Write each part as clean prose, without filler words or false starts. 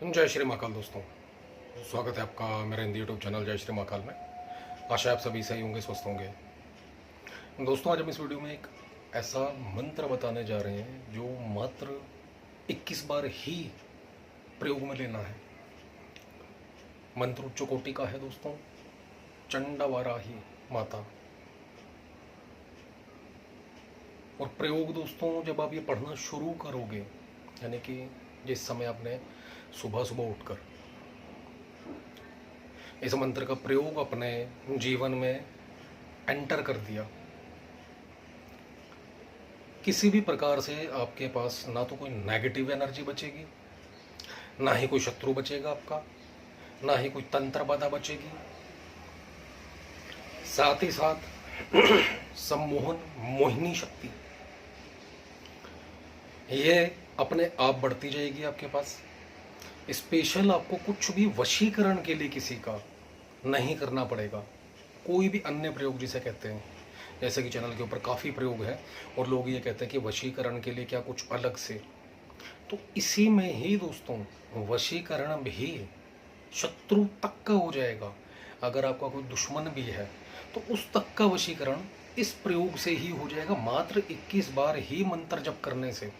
जय श्री महाकाल दोस्तों, स्वागत है आपका मेरे हिंदी यूट्यूब चैनल जय श्री महाकाल में। आशा आप सभी सही होंगे, स्वस्थ होंगे। दोस्तों, आज हम इस वीडियो में एक ऐसा मंत्र बताने जा रहे हैं जो मात्र 21 बार ही प्रयोग में लेना है। मंत्र उच्च कोटि का है दोस्तों, चंडा वाराही माता। और प्रयोग दोस्तों, जब आप ये पढ़ना शुरू करोगे, यानी कि जिस समय आपने सुबह सुबह उठकर इस मंत्र का प्रयोग अपने जीवन में एंटर कर दिया, किसी भी प्रकार से आपके पास ना तो कोई नेगेटिव एनर्जी बचेगी, ना ही कोई शत्रु बचेगा आपका, ना ही कोई तंत्र बाधा बचेगी। साथ ही साथ सम्मोहन मोहिनी शक्ति ये अपने आप बढ़ती जाएगी आपके पास। स्पेशल आपको कुछ भी वशीकरण के लिए किसी का नहीं करना पड़ेगा। कोई भी अन्य प्रयोग जिसे कहते हैं, जैसे कि चैनल के ऊपर काफ़ी प्रयोग है और लोग ये कहते हैं कि वशीकरण के लिए क्या कुछ अलग से, तो इसी में ही दोस्तों वशीकरण भी शत्रु तक का हो जाएगा। अगर आपका कोई दुश्मन भी है तो उस तक का वशीकरण इस प्रयोग से ही हो जाएगा, मात्र 21 बार ही मंत्र जप करने से।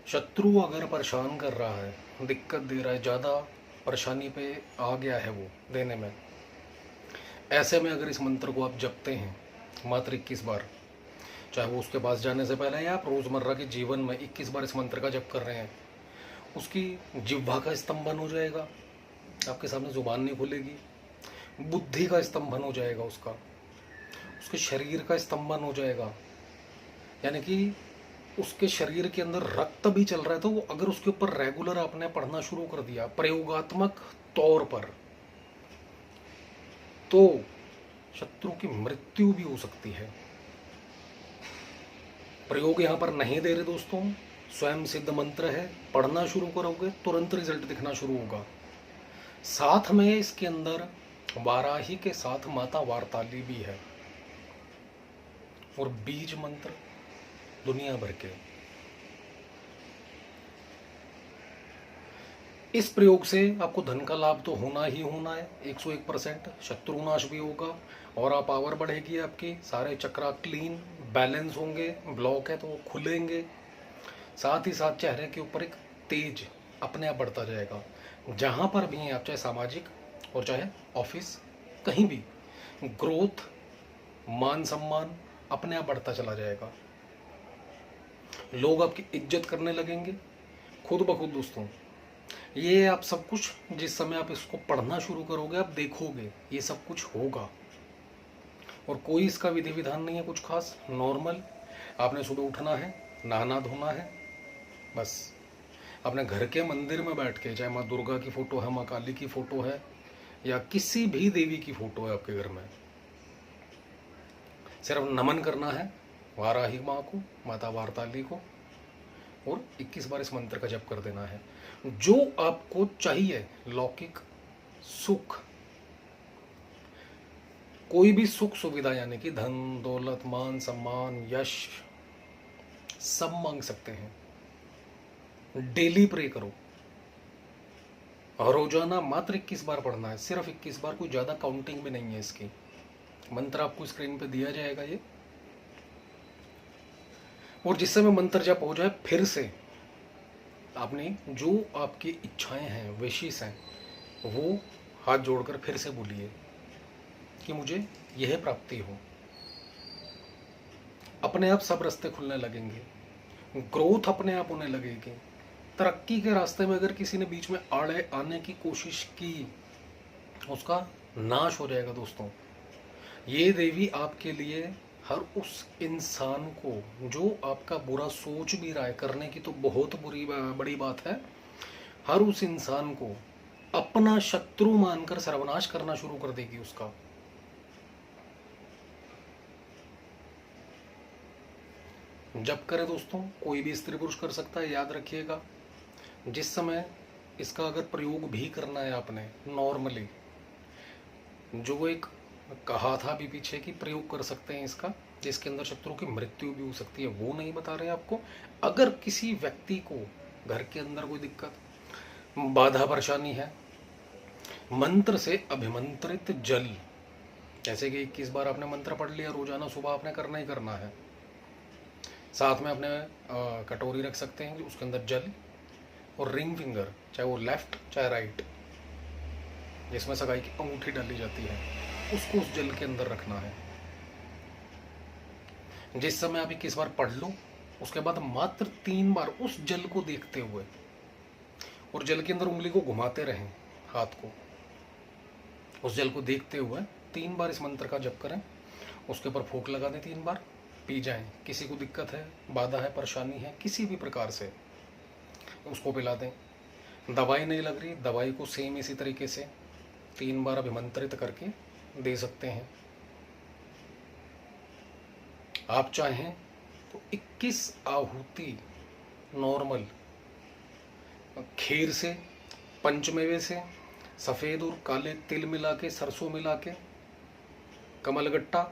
शत्रु अगर परेशान कर रहा है, दिक्कत दे रहा है, ज़्यादा परेशानी पे आ गया है वो देने में, ऐसे में अगर इस मंत्र को आप जपते हैं मात्र 21 बार, चाहे वो उसके पास जाने से पहले या आप रोज़मर्रा के जीवन में 21 बार इस मंत्र का जप कर रहे हैं, उसकी जिह्वा का स्तंभन हो जाएगा, आपके सामने जुबान नहीं खुलेगी। बुद्धि का स्तंभन हो जाएगा उसका, उसके शरीर का स्तंभन हो जाएगा, यानी कि उसके शरीर के अंदर रक्त भी चल रहा है तो वो अगर उसके ऊपर रेगुलर आपने पढ़ना शुरू कर दिया प्रयोगात्मक तौर पर, तो शत्रु की मृत्यु भी हो सकती है। प्रयोग यहां पर नहीं दे रहे दोस्तों, स्वयं सिद्ध मंत्र है। पढ़ना शुरू करोगे तुरंत रिजल्ट दिखना शुरू होगा। साथ में इसके अंदर वाराही के साथ माता वार्ताली भी है और बीज मंत्र दुनिया भर के। इस प्रयोग से आपको धन का लाभ तो होना ही होना है 101%, शत्रुनाश भी होगा और आप पावर बढ़ेगी आपकी, सारे चक्रा क्लीन बैलेंस होंगे, ब्लॉक है तो वो खुलेंगे। साथ ही साथ चेहरे के ऊपर एक तेज अपने आप बढ़ता जाएगा। जहां पर भी हैं आप, चाहे सामाजिक और चाहे ऑफिस, कहीं भी ग्रोथ, मान सम्मान अपने आप बढ़ता चला जाएगा। लोग आपकी इज्जत करने लगेंगे खुद ब खुद दोस्तों। ये आप सब कुछ जिस समय आप इसको पढ़ना शुरू करोगे आप देखोगे ये सब कुछ होगा। और कोई इसका विधि विधान नहीं है कुछ खास, नॉर्मल। आपने सुबह उठना है, नहाना धोना है, बस अपने घर के मंदिर में बैठ के, चाहे माँ दुर्गा की फोटो है, माँ काली की फोटो है, या किसी भी देवी की फोटो है आपके घर में, सिर्फ नमन करना है वाराही माँ को, माता वार्ताली को, और 21 बार इस मंत्र का जप कर देना है। जो आपको चाहिए, लौकिक सुख, कोई भी सुख सुविधा, यानी कि धन दौलत मान सम्मान यश, सब मांग सकते हैं। डेली प्रे करो, रोजाना मात्र 21 बार पढ़ना है, सिर्फ 21 बार, कोई ज्यादा काउंटिंग भी नहीं है इसकी। मंत्र आपको स्क्रीन पे दिया जाएगा ये, और जिस समय मंत्र जप हो जाए फिर से आपने जो आपकी इच्छाएं हैं, विशेष हैं, वो हाथ जोड़कर फिर से बोलिए कि मुझे यह प्राप्ति हो। अपने आप सब रास्ते खुलने लगेंगे, ग्रोथ अपने आप होने लगेगी। तरक्की के रास्ते में अगर किसी ने बीच में आड़े आने की कोशिश की, उसका नाश हो जाएगा दोस्तों। ये देवी आपके लिए हर उस इंसान को जो आपका बुरा सोच भी रहा है, करने की तो बहुत बड़ी बात है, हर उस इंसान को अपना शत्रु मानकर सर्वनाश करना शुरू कर देगी उसका। जब करे दोस्तों, कोई भी स्त्री पुरुष कर सकता है, याद रखिएगा। जिस समय इसका अगर प्रयोग भी करना है आपने नॉर्मली, जो एक कहा था अभी पीछे कि प्रयोग कर सकते हैं इसका, जिसके अंदर शत्रु की मृत्यु भी हो सकती है, वो नहीं बता रहे आपको। अगर किसी व्यक्ति को घर के अंदर कोई दिक्कत, बाधा परेशानी है, मंत्र से अभिमंत्रित जल, जैसे कि 21 बार आपने मंत्र पढ़ लिया, रोजाना सुबह आपने करना ही करना है। साथ में अपने कटोरी रख सकते हैं उसके अंदर जल, और रिंग फिंगर, चाहे वो लेफ्ट चाहे राइट, जिसमें सगाई की अंगूठी डाली जाती है, उसको उस जल के अंदर रखना है। जिस समय आप 21 बार पढ़ लो, उसके बाद मात्र 3 बार उस जल को देखते हुए और जल के अंदर उंगली को घुमाते रहें, हाथ को उस जल को देखते हुए 3 बार इस मंत्र का जप करें। उसके ऊपर फूंक लगा दें, 3 बार पी जाएं। किसी को दिक्कत है, बाधा है, परेशानी है, किसी भी प्रकार से उसको पिला दें। दवाई नहीं लग रही, दवाई को सेम इसी तरीके से 3 बार अभिमंत्रित करके दे सकते हैं। आप चाहें तो 21 आहुति नॉर्मल खीर से, पंचमेवे से, सफ़ेद और काले तिल मिला के, सरसों मिला के, कमलगट्टा,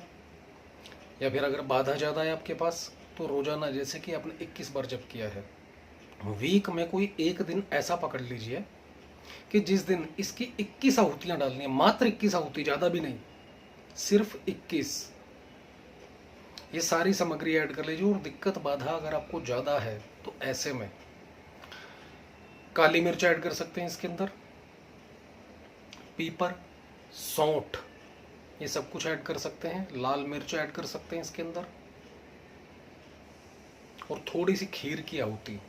या फिर अगर बाधा ज़्यादा है आपके पास तो रोज़ाना, जैसे कि आपने 21 बार जप किया है, वीक में कोई एक दिन ऐसा पकड़ लीजिए कि जिस दिन इसकी 21 आहुतियाँ डालनी है, मात्र 21 आहुति, ज़्यादा भी नहीं, सिर्फ 21। ये सारी सामग्री ऐड कर लीजिए। और दिक्कत बाधा अगर आपको ज़्यादा है तो ऐसे में काली मिर्च ऐड कर सकते हैं इसके अंदर, पीपर, सौंठ, ये सब कुछ ऐड कर सकते हैं। लाल मिर्च ऐड कर सकते हैं इसके अंदर, और थोड़ी सी खीर की आहुति,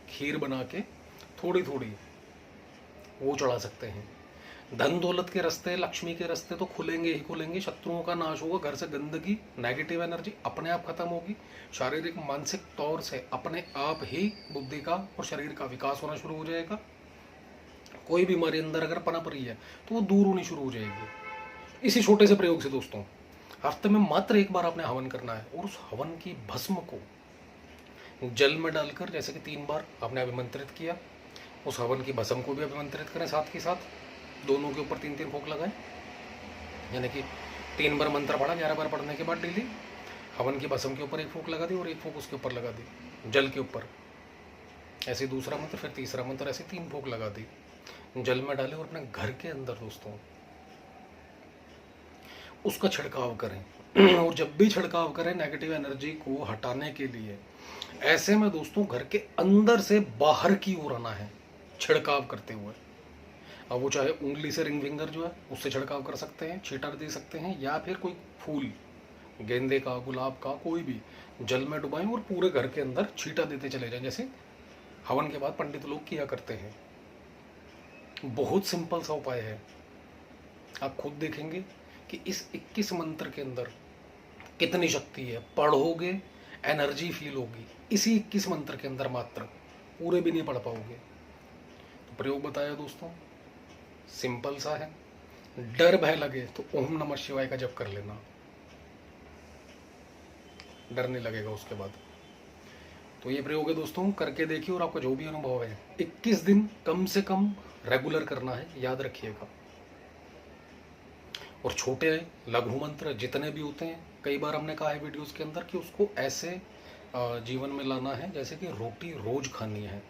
खीर बना के थोड़ी थोड़ी वो चढ़ा सकते हैं। धन दौलत के रास्ते, लक्ष्मी के रास्ते तो खुलेंगे ही खुलेंगे, शत्रुओं का नाश होगा, घर से गंदगी, नेगेटिव एनर्जी अपने आप खत्म होगी, शारीरिक मानसिक तौर से अपने आप ही बुद्धि का और शरीर का विकास होना शुरू हो जाएगा। कोई बीमारी अंदर अगर पनप रही है तो वो दूर होनी शुरू हो जाएगी। इसी छोटे से प्रयोग से दोस्तों, हफ्ते में मात्र 1 बार आपने हवन करना है, और उस हवन की भस्म को जल में डालकर, जैसे कि 3 बार आपने अभिमंत्रित किया, उस हवन की भस्म को भी अभिमंत्रित करें साथ के साथ, दोनों के ऊपर 3-3 फूंक लगाएं। यानी कि 3 बार मंत्र पढ़ा, 11 बार पढ़ने के बाद डेली हवन की भस्म के ऊपर 1 फूंक लगा दी, और 1 फूंक उसके ऊपर लगा दी जल के ऊपर, ऐसे दूसरा मंत्र, फिर तीसरा मंत्र, ऐसे 3 फूंक लगा दी, जल में डालें, और अपने घर के अंदर दोस्तों उसका छिड़काव करें। और जब भी छिड़काव करें नेगेटिव एनर्जी को हटाने के लिए, ऐसे में दोस्तों घर के अंदर से बाहर की ओर आना है छिड़काव करते हुए। अब वो चाहे उंगली से, रिंग फिंगर जो है उससे छिड़काव कर सकते हैं, छींटा दे सकते हैं, या फिर कोई फूल, गेंदे का, गुलाब का, कोई भी जल में डुबाएं और पूरे घर के अंदर छींटा देते चले जाएं, जैसे हवन के बाद पंडित लोग किया करते हैं। बहुत सिंपल सा उपाय है। आप खुद देखेंगे कि इस 21 मंत्र के अंदर कितनी शक्ति है। पढ़ोगे एनर्जी फील होगी इसी 21 मंत्र के अंदर, मात्र पूरे भी नहीं पढ़ पाओगे। तो प्रयोग बताया दोस्तों, सिंपल सा है। डर भय लगे तो ओम नमः शिवाय का जप कर लेना, डर नहीं लगेगा उसके बाद। तो ये प्रयोग है दोस्तों, करके देखिए, और आपका जो भी अनुभव है 21 दिन कम से कम रेगुलर करना है, याद रखिएगा। और छोटे लघु मंत्र जितने भी होते हैं, कई बार हमने कहा है वीडियोस के अंदर कि उसको ऐसे जीवन में लाना है जैसे कि रोटी रोज खानी है।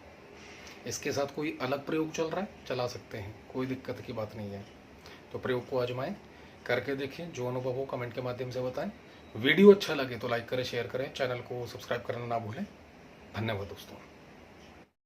इसके साथ कोई अलग प्रयोग चल रहा है, चला सकते हैं, कोई दिक्कत की बात नहीं है। तो प्रयोग को आजमाएं, करके देखें, जो अनुभव हो कमेंट के माध्यम से बताएं। वीडियो अच्छा लगे तो लाइक करें, शेयर करें, चैनल को सब्सक्राइब करना ना भूलें। धन्यवाद दोस्तों।